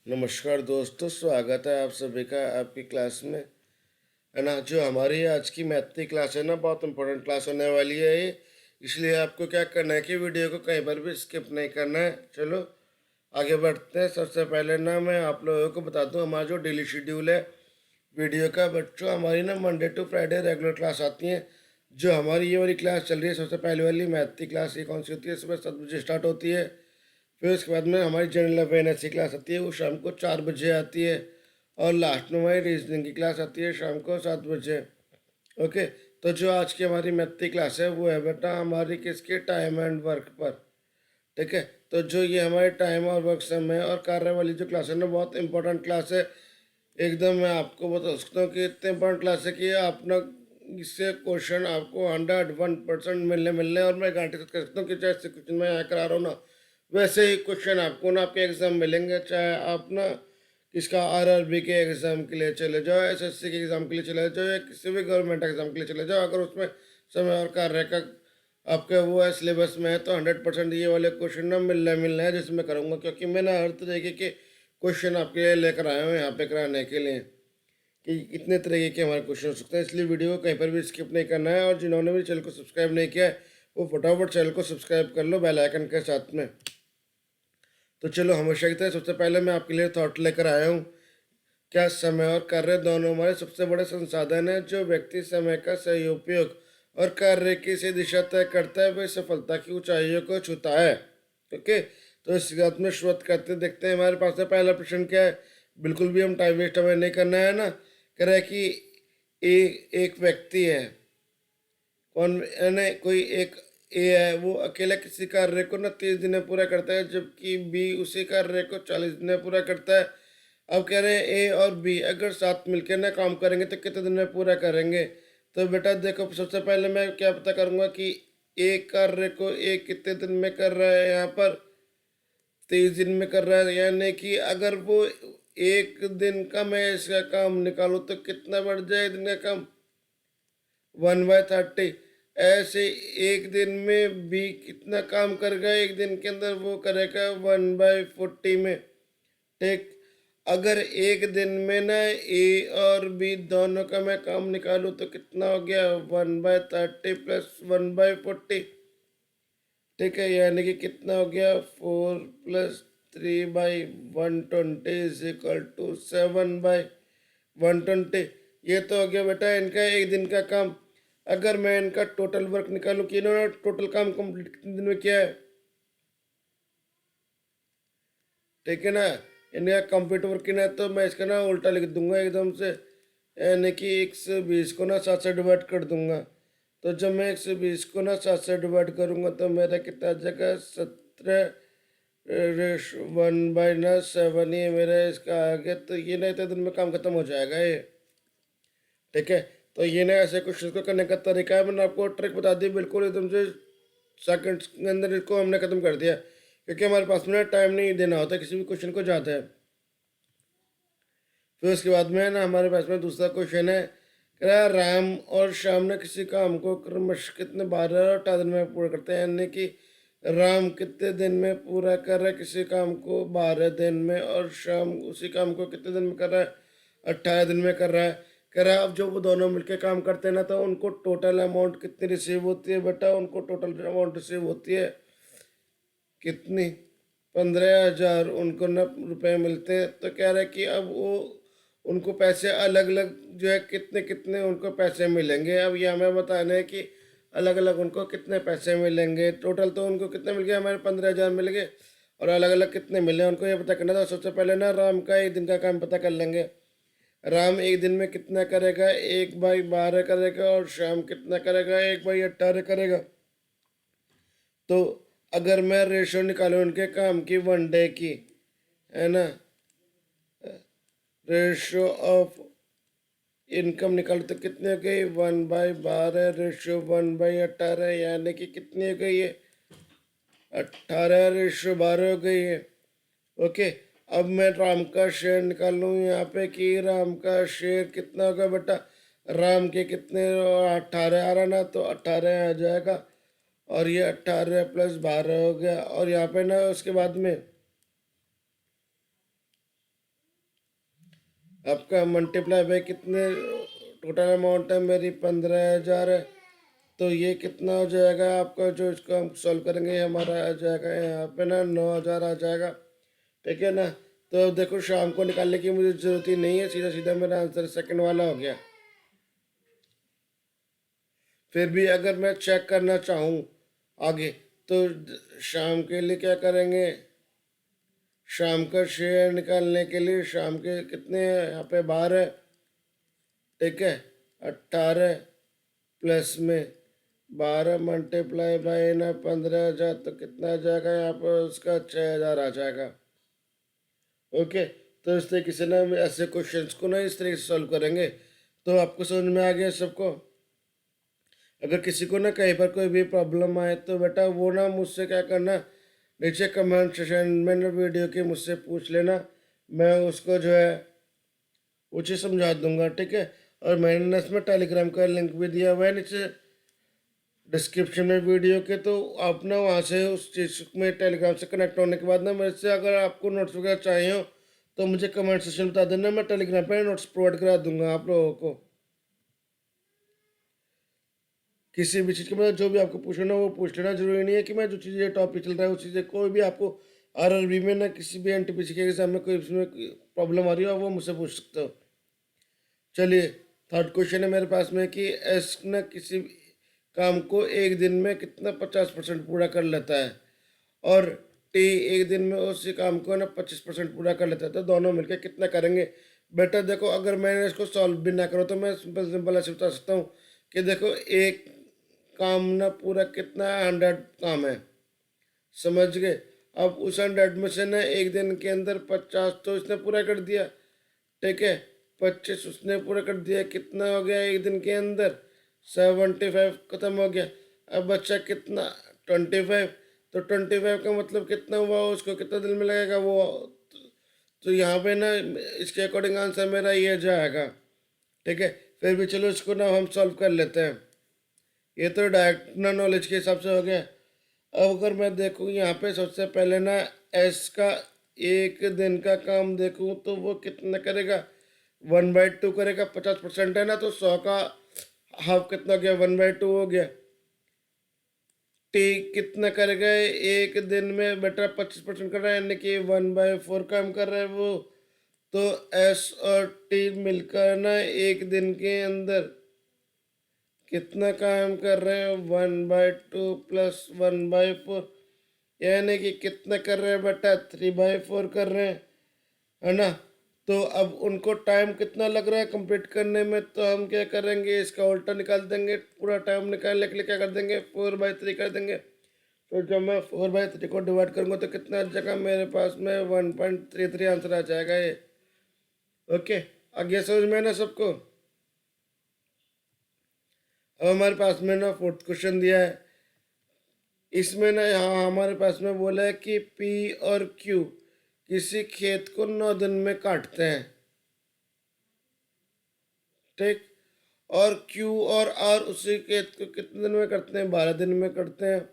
नमस्कार दोस्तों, स्वागत है आप सभी का आपकी क्लास में। है ना, जो हमारी आज की मैथ की क्लास है ना, बहुत इंपॉर्टेंट क्लास होने वाली है ये। इसलिए आपको क्या करना है कि वीडियो को कहीं पर भी स्किप नहीं करना है। चलो आगे बढ़ते हैं। सबसे पहले ना मैं आप लोगों को बता दूं हमारा जो डेली शेड्यूल है वीडियो का। बच्चों, हमारी ना Monday to Friday regular class आती है। जो हमारी ये वाली क्लास चल रही है, सबसे पहले वाली मैथ की क्लास, ये कौन सी होती है? सुबह 7 बजे स्टार्ट होती है। फिर उसके बाद में हमारी जनरल अवेयरनेस की क्लास आती है, वो शाम को 4 बजे आती है। और लास्ट में हमारी रीजनिंग की क्लास आती है शाम को 7 बजे। ओके, तो जो आज की हमारी मैथ की क्लास है वो है बेटा हमारी किसके, टाइम एंड वर्क पर। ठीक है, तो जो ये हमारे टाइम और वर्क समय और कार्य वाली जो क्लास है ना, बहुत इंपॉर्टेंट क्लास है। एकदम मैं आपको बता सकता हूँ कि इतने इंपॉर्टेंट क्लास है कि आप ना इससे क्वेश्चन आपको 101% मिलने और मैं गारंटी कह सकता हूँ कि चाहे क्वेश्चन मैं यहाँ करा रहा हूँ ना, वैसे ही क्वेश्चन आपको ना आपके एग्जाम मिलेंगे। चाहे आप ना किसका आरआरबी के एग्जाम के लिए चले जाओ, एसएससी के एग्जाम के लिए चले जाओ, या किसी भी गवर्नमेंट एग्जाम के लिए चले जाओ, अगर उसमें समय और कार्य का आपका वो है सिलेबस में है, तो 100% ये वाले क्वेश्चन ना मिलना है जिसमें करूँगा। क्योंकि मैं ना हर तरीके के क्वेश्चन आपके लिए लेकर आया हूँ यहाँ पे कराने के लिए, कि इतने तरीके के हमारे क्वेश्चन हो सकते हैं। इसलिए वीडियो को कहीं पर भी स्किप नहीं करना है। और जिन्होंने भी चैनल को सब्सक्राइब नहीं किया है वो फटाफट चैनल को सब्सक्राइब कर लो बेल आइकन के साथ में। तो चलो, हमेशा की तरह सबसे पहले मैं आपके लिए थॉट लेकर आया हूँ। क्या समय और कार्य दोनों हमारे सबसे बड़े संसाधन हैं? जो व्यक्ति समय का सही उपयोग और कार्य की सही दिशा तय करता है वह सफलता की ऊंचाइयों को छूता है। ओके, तो इस बात में शुरुआत करते देखते हैं हमारे पास में पहला प्रश्न क्या है। बिल्कुल भी हम टाइम वेस्ट हमें नहीं करना है ना। कह रहा है कि एक व्यक्ति है, कौन यानी कोई एक ए है, वो अकेला किसी कार्य को ना 30 दिन में पूरा करता है, जबकि बी उसी कार्य को 40 दिन में पूरा करता है। अब कह रहे हैं ए और बी अगर साथ मिलकर ना काम करेंगे तो कितने दिन में पूरा करेंगे। तो बेटा देखो, सबसे पहले मैं क्या पता करूंगा कि एक कार्य को ए कितने दिन में कर रहा है। यहाँ पर 30 दिन में कर रहा है, यानी कि अगर वो एक दिन का मैं इसका काम निकालूं तो कितना बढ़ जाए दिन का काम, 1/30। ऐसे एक दिन में बी कितना काम करेगा एक दिन के अंदर, वो करेगा 1/40 में। ठीक, अगर एक दिन में ना ए और बी दोनों का मैं काम निकालूं तो कितना हो गया, 1/30 प्लस 1/40। ठीक है, यानी कि कितना हो गया, 4+3/120 इज इक्वल टू 7/120। ये तो हो गया बेटा इनका एक दिन का काम। अगर मैं इनका टोटल वर्क निकालूं कि इन्होंने टोटल काम कंप्लीट कितने दिन में किया है, ठीक है ना, इनका कंप्लीट वर्क कितना है, तो मैं इसका ना उल्टा लिख दूंगा एकदम से। यानी कि 120 को ना 7 से डिवाइड कर दूंगा। तो जब मैं 120 को ना 7 से डिवाइड करूंगा तो मेरा कितना आ जाएगा, 17/1/7 ये मेरा इसका आ गया। तो ये ना इतने दिन में काम खत्म हो जाएगा ये। ठीक है, तो ये ना ऐसे क्वेश्चन को करने का तरीका है। मैंने आपको ट्रिक बता दी, बिल्कुल एकदम से सेकंड्स के अंदर इसको हमने खत्म कर दिया, क्योंकि हमारे पास में टाइम नहीं देना होता किसी भी क्वेश्चन को ज़्यादा है। फिर उसके बाद में ना हमारे पास में दूसरा क्वेश्चन है, कह रहा है राम और श्याम ने किसी काम को क्रमश कितने 12 और 18 दिन में पूरा करते हैं। यानी कि राम कितने दिन में पूरा कर रहा है किसी काम को, 12 दिन में, और श्याम उसी काम को कितने दिन में कर रहा है, 18 दिन में कर रहा है। कह रहा है अब जो वो दोनों मिलकर काम करते हैं ना, तो उनको टोटल अमाउंट कितनी रिसीव होती है बेटा, उनको टोटल अमाउंट रिसीव होती है कितनी, 15,000 उनको न रुपए मिलते हैं। तो कह रहे हैं कि अब वो उनको पैसे अलग अलग जो है कितने कितने उनको पैसे मिलेंगे। अब ये हमें बताना है कि अलग अलग उनको कितने पैसे मिलेंगे। टोटल तो उनको कितने मिल गए, हमारे 15,000 मिल गए, और अलग अलग कितने मिले उनको ये पता करना था। सबसे पहले ना राम का एक दिन का काम पता कर लेंगे। राम एक दिन में कितना करेगा, 1/12 करेगा, और श्याम कितना करेगा, 1/18 करेगा। तो अगर मैं रेशो निकालूं उनके काम की 1 डे की, है ना, रेशो ऑफ इनकम निकालो तो कितनी हो गई, 1/12 रेशो 1/18, यानी कि कितनी हो गई है, 18/12 हो गई है। ओके, अब मैं राम का शेयर निकालूं यहाँ पे कि राम का शेयर कितना होगा बेटा, राम के कितने, 18 आ रहा ना, तो 18 आ जाएगा। और ये 18 + 12 हो गया। और यहाँ पे ना उसके बाद में आपका मल्टीप्लाई बाय कितने टोटल अमाउंट है मेरी 15,000 है। तो ये कितना हो जाएगा आपका, जो इसको हम सॉल्व करेंगे हमारा आ जाएगा यहाँ पे ना 9,000 आ जाएगा। ठीक है ना। तो देखो शाम को निकालने की मुझे ज़रूरत ही नहीं है, सीधा सीधा मेरा आंसर सेकंड वाला हो गया। फिर भी अगर मैं चेक करना चाहूँ आगे, तो शाम के लिए क्या करेंगे, शाम का शेयर निकालने के लिए शाम के कितने हैं यहाँ पे 12, ठीक है। 18 प्लस में 12 मल्टीप्लाई बाय ना 15,000, तो कितना आ जाएगा यहाँ पर उसका 6,000 आ जाएगा। ओके। तो इस तरीके से ना ऐसे क्वेश्चंस को ना इस तरीके से सॉल्व करेंगे। तो आपको समझ में आ गया सबको। अगर किसी को ना कहीं पर कोई भी प्रॉब्लम आए तो बेटा वो ना मुझसे क्या करना, नीचे कमेंट सेक्शन में ना वीडियो के मुझसे पूछ लेना, मैं उसको जो है उसे समझा दूंगा। ठीक है। और मैंने ना इसमें टेलीग्राम का लिंक भी दिया हुआ है नीचे डिस्क्रिप्शन में वीडियो के, तो आप ना वहाँ से उस चीज़ में टेलीग्राम से कनेक्ट होने के बाद ना मेरे से अगर आपको नोट्स वगैरह चाहिए हो तो मुझे कमेंट सेक्शन बता देना, मैं टेलीग्राम पे नोट्स प्रोवाइड करा दूंगा आप लोगों को। किसी भी चीज़ के मतलब जो भी आपको पूछना वो पूछ लेना, जरूरी नहीं है कि मैं जो चीज़ें टॉपिक चल रहा है उस चीज़ें, कोई भी आपको आरआरबी में ना किसी भी एनटीपीसी के एग्जाम में कोई इसमें प्रॉब्लम आ रही हो वो मुझसे पूछ सकते हो। चलिए, थर्ड क्वेश्चन है मेरे पास में कि एस ना किसी काम को एक दिन में कितना 50% पूरा कर लेता है, और टी एक दिन में उसी काम को ना 25% पूरा कर लेता है, तो दोनों मिलकर कितना करेंगे। बेटा देखो, अगर मैंने इसको सॉल्व भी ना करो तो मैं सिंपल सिंपल ऐसे बता सकता हूँ कि देखो एक काम ना पूरा कितना 100 काम है, समझ गए। अब उस 100 में से ना एक दिन के अंदर 50 तो इसने पूरा कर दिया, ठीक है। 25 उसने पूरा कर दिया, कितना हो गया एक दिन के अंदर 75 खत्म हो गया। अब बच्चा कितना 25, तो 25 का मतलब कितना हुआ, उसको कितना दिन में लगेगा वो। तो यहाँ पे ना इसके अकॉर्डिंग आंसर मेरा ये जाएगा। ठीक है। फिर भी चलो इसको ना हम सॉल्व कर लेते हैं। ये तो डायरेक्ट ना नॉलेज के हिसाब से हो गया। अब अगर मैं देखूँ यहाँ पे सबसे पहले ना एस का एक दिन का काम देखूँ तो वो कितना करेगा, 1/2 करेगा। 50% है ना, तो 100 का हाफ कितना हो गया, 1/2 हो गया। टी कितना करेगा एक दिन में, बेटा 25% कर रहा है यानी कि 1/4 काम कर रहा है वो। तो एस और टी मिलकर ना एक दिन के अंदर कितना काम कर रहे हैं, 1/2 प्लस 1/4, यानी कि कितना कर रहे हैं बेटा, 3/4 कर रहे हैं, है ना। तो अब उनको टाइम कितना लग रहा है कंप्लीट करने में, तो हम क्या करेंगे, इसका उल्टा निकाल देंगे। पूरा टाइम निकालने के लिए क्या कर देंगे, 4/3 कर देंगे। तो जब मैं 4/3 को डिवाइड करूंगा तो कितना जगह मेरे पास में 1.33 आंसर आ जाएगा ये। ओके। आगे समझ में ना सबको। अब हमारे पास में ना फोर्थ क्वेश्चन दिया है। इसमें ना यहाँ हमारे पास में बोला है कि पी और क्यू किसी खेत को 9 दिन में काटते हैं, ठीक। और क्यू और आर उसी खेत को कितने दिन में करते हैं, 12 दिन में करते हैं।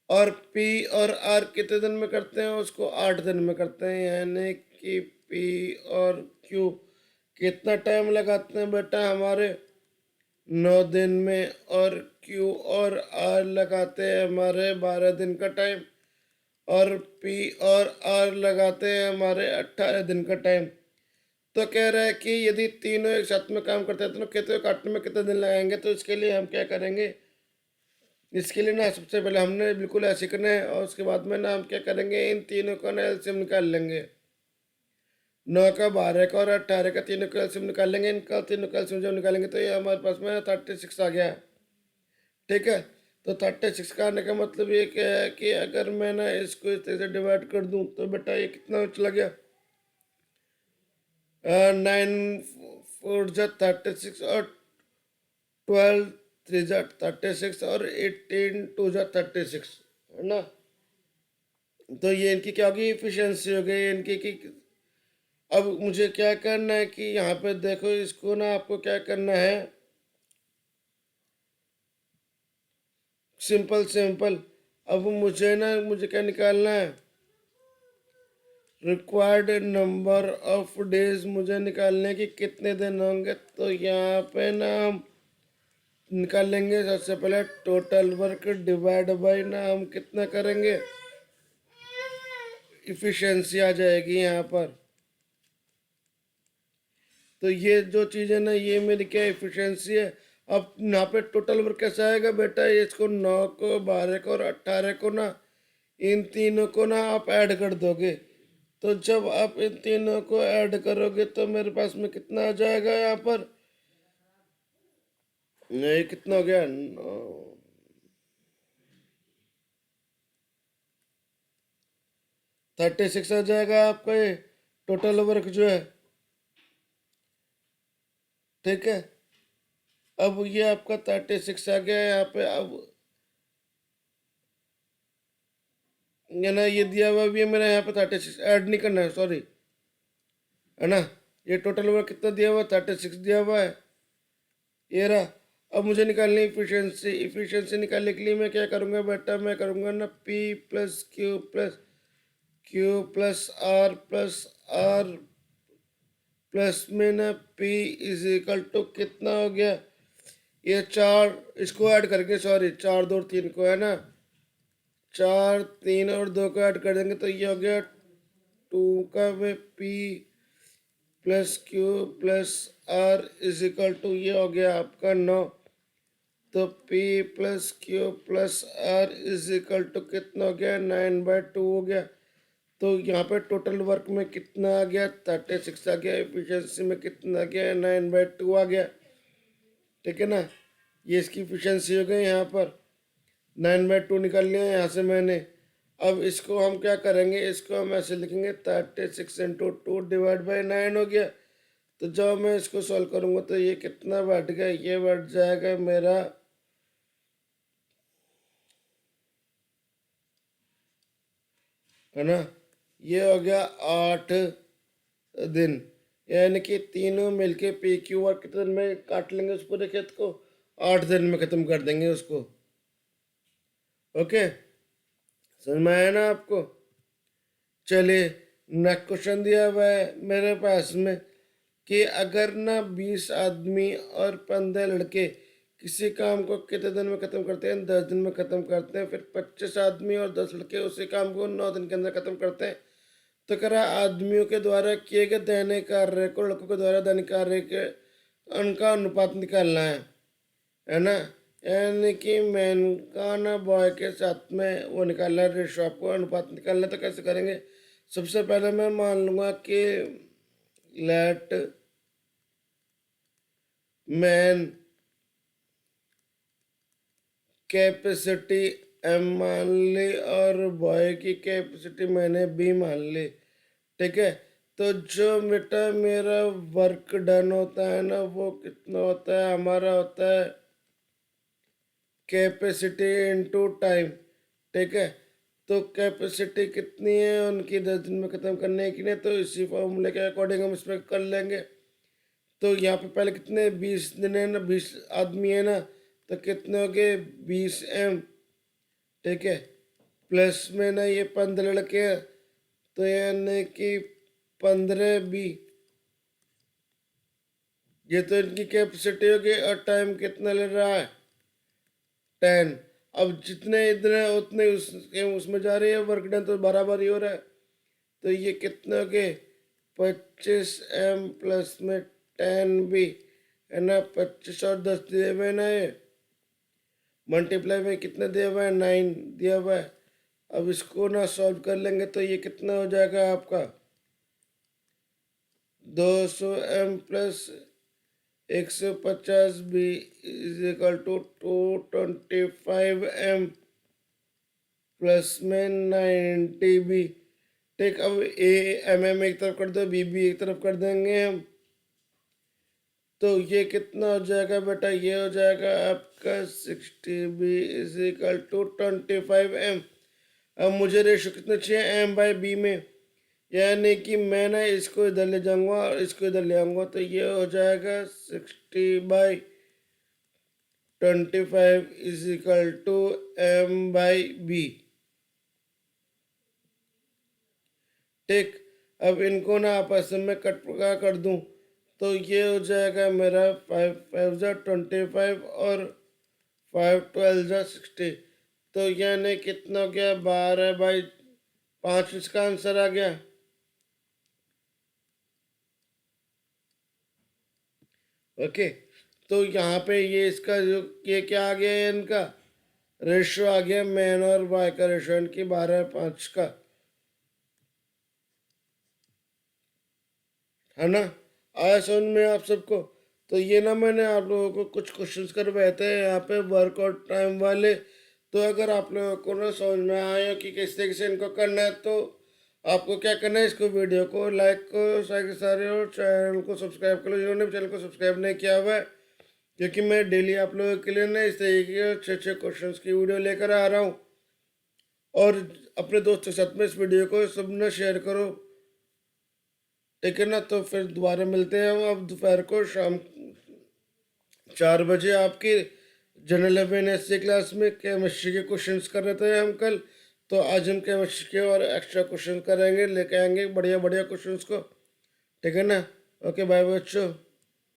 और पी और आर कितने दिन में करते हैं, उसको 8 दिन में करते हैं। यानी कि पी और क्यू कितना टाइम लगाते हैं बेटा हमारे, 9 दिन में। और क्यू और आर लगाते हैं हमारे 12 दिन का टाइम। और पी और आर लगाते हैं हमारे 18 दिन का टाइम। तो कह रहा है कि यदि तीनों एक साथ में काम करते हैं तो खेतों को काटने में कितने दिन लगाएंगे। तो इसके लिए हम क्या करेंगे, इसके लिए ना सबसे पहले हमने बिल्कुल ऐसे करना है, और उसके बाद में ना हम क्या करेंगे, इन तीनों का ना एलसीएम निकाल लेंगे। 9 का, 12 का और 18 का तीनों का एलसीएम निकाल लेंगे। इनका तीनों का एलसीएम जब निकालेंगे तो ये हमारे पास में 36 आ गया, ठीक है। तो 36 का आने का मतलब ये क्या है कि अगर मैं ना इसको इस तरह से डिवाइड कर दूं तो बेटा ये कितना चला गया, 9 4 जा 36 और 12 3 जा 36 और 18 2 जा 36, है ना। तो ये इनकी क्या होगी, इफिशियंसी हो गई इनकी कि अब मुझे क्या करना है कि यहाँ पे देखो इसको ना आपको क्या करना है, सिंपल सिंपल। अब मुझे क्या निकालना है, रिक्वायर्ड नंबर ऑफ डेज मुझे निकालने की कितने दिन होंगे, तो यहाँ पे ना हम निकालेंगे सबसे पहले टोटल वर्क डिवाइड बाई ना हम कितना करेंगे, इफिशिएंसी आ जाएगी यहाँ पर। तो ये जो चीज़ है ना, ये मेरी क्या इफिशिएंसी है। अब यहाँ पे टोटल वर्क कैसा आएगा बेटा, इसको 9 को 12 को और 18 को ना, इन तीनों को ना आप ऐड कर दोगे। तो जब आप इन तीनों को ऐड करोगे तो मेरे पास में कितना आ जाएगा यहाँ पर, ये कितना हो गया, 36 आ जाएगा आपका ये टोटल वर्क जो है। ठीक है, अब ये आपका 36 आ गया यहाँ पे। अब ये ना ये दिया हुआ भी है मेरा यहाँ पे 36, ऐड नहीं करना है, सॉरी, है ना। ये टोटल वर्क कितना दिया हुआ है, 36 दिया हुआ है, ये रहा। अब मुझे निकालनी इफिशिएंसी। इफिशिएंसी निकालने के लिए मैं क्या करूँगा बेटा, मैं करूँगा ना P plus Q plus R plus में ना P इज इक्वल टू कितना हो गया, ये 4 इसको ऐड करके, सॉरी 4 2 और 3 को, है ना, 4 3 और 2 को ऐड कर देंगे तो ये हो गया 2 का में P plus Q plus R is equal to, ये हो गया आपका 9। तो P plus Q plus R is equal to कितना हो गया, 9/2 हो गया। तो यहाँ पे टोटल वर्क में कितना आ गया, 36 आ गया। एफिशिएंसी में कितना आ गया, 9/2 आ गया। ठीक है ना, ये इसकी एफिशिएंसी हो गई। यहाँ पर 9/2 निकाल लिया यहाँ से मैंने। अब इसको हम क्या करेंगे, इसको हम ऐसे लिखेंगे 36 इंटू 2 डिवाइड बाई 9 हो गया। तो जब मैं इसको सॉल्व करूँगा तो ये कितना बढ़ गया, ये बढ़ जाएगा मेरा, है ना, ये हो गया 8 दिन। यानी कि तीनों मिलके पी क्यू आर कितने दिन में काट लेंगे उस पूरे खेत को, 8 दिन में ख़त्म कर देंगे उसको। ओके, समझ में आया ना आपको। चलिए नेक्स्ट क्वेश्चन दिया हुआ है मेरे पास में कि अगर ना 20 आदमी और 15 लड़के किसी काम को कितने दिन में खत्म करते हैं, 10 दिन में खत्म करते हैं। फिर 25 आदमी और 10 लड़के उसी काम को 9 दिन के अंदर खत्म करते हैं। तो करा आदमियों के द्वारा किए गए दैनिक कार्य को लड़कों के द्वारा दैनिक कार्य के उनका अनुपात निकालना है ना। यानी कि मैन का ना बॉय के साथ में वो निकालना है रेशो, आपको अनुपात निकालना है। तो कैसे करेंगे, सबसे पहले मैं मान लूँगा कि लेट मैन कैपेसिटी एम मान ली और बॉय की कैपेसिटी मैंने बी मान ली। ठीक है, तो जो बेटा मेरा वर्क डन होता है ना, वो कितना होता है, हमारा होता है कैपेसिटी इनटू टाइम। ठीक है, तो कैपेसिटी कितनी है उनकी 10 दिन में ख़त्म करने की, नहीं तो इसी फॉर्मूले के अकॉर्डिंग हम इसमें कर लेंगे। तो यहाँ पे पहले कितने 20 दिन है ना, 20 आदमी है ना, तो कितने हो गए 20 M। ठीक है, प्लस में ना ये 15 लड़के हैं, तो यानी कि 15 B, ये तो इनकी कैपेसिटी होगी। और टाइम कितना ले रहा है, 10। अब जितने इतने उतने उसमें जा रही है वर्क डन, तो बराबर ही हो रहा है। तो ये कितने हो गए 25M प्लस में 10B, है ना, 25 और 10 दिए हुए ना, ये मल्टीप्लाई में कितना दिया हुआ है, 9 दिया हुआ है। अब इसको ना सॉल्व कर लेंगे तो ये कितना हो जाएगा आपका, 200M plus 150B is equal to 225M plus में 90B। ठीक, अब MM एक तरफ कर दो, BB एक तरफ कर देंगे हम। तो ये कितना हो जाएगा बेटा, ये हो जाएगा आपका 60B is equal to 25M। अब मुझे रेशो कितना चाहिए, M/B में, यानी कि मैं ना इसको इधर ले जाऊंगा और इसको इधर ले आऊंगा। तो ये हो जाएगा 60/25 इज इक्वल टू M/B। ठीक, अब इनको ना आपस में कट कर दूं तो ये हो जाएगा मेरा 5 5 जा 25 और 5 12 जा 60। तो यानी कितना हो गया 12/5, इसका आंसर आ गया। ओके, तो यहाँ पे ये इसका जो ये क्या आ गया है, इनका रेशो आ गया, मैन और वाई का रेशो इनकी 12/5 का, है ना। आया समझ में आप सबको। तो ये ना मैंने आप लोगों को कुछ क्वेश्चंस करवाए थे यहाँ पे वर्कआउट टाइम वाले। तो अगर आप लोगों को ना समझ में आया कि किस तरीके से इनको करना है, तो आपको क्या करना है, इसको वीडियो को लाइक करो सारे के सारे, और चैनल को सब्सक्राइब कर लो जिन्होंने चैनल को सब्सक्राइब नहीं किया हुआ है, क्योंकि मैं डेली आप लोगों के लिए ना इस तरीके के अच्छे अच्छे क्वेश्चन की वीडियो लेकर आ रहा हूँ। और अपने दोस्तों के साथ में इस वीडियो को सब ना शेयर करो, ठीक है ना। तो फिर दोबारा मिलते हैं हम अब दोपहर को शाम 4 बजे आपकी जनरल अवेयरनेस की क्लास में। केमिस्ट्री के क्वेश्चंस कर रहे थे हम कल, तो आज हम केमिस्ट्री के और एक्स्ट्रा क्वेश्चन करेंगे, लेके आएंगे बढ़िया बढ़िया क्वेश्चंस को, ठीक है ना। ओके बाय बच्चों।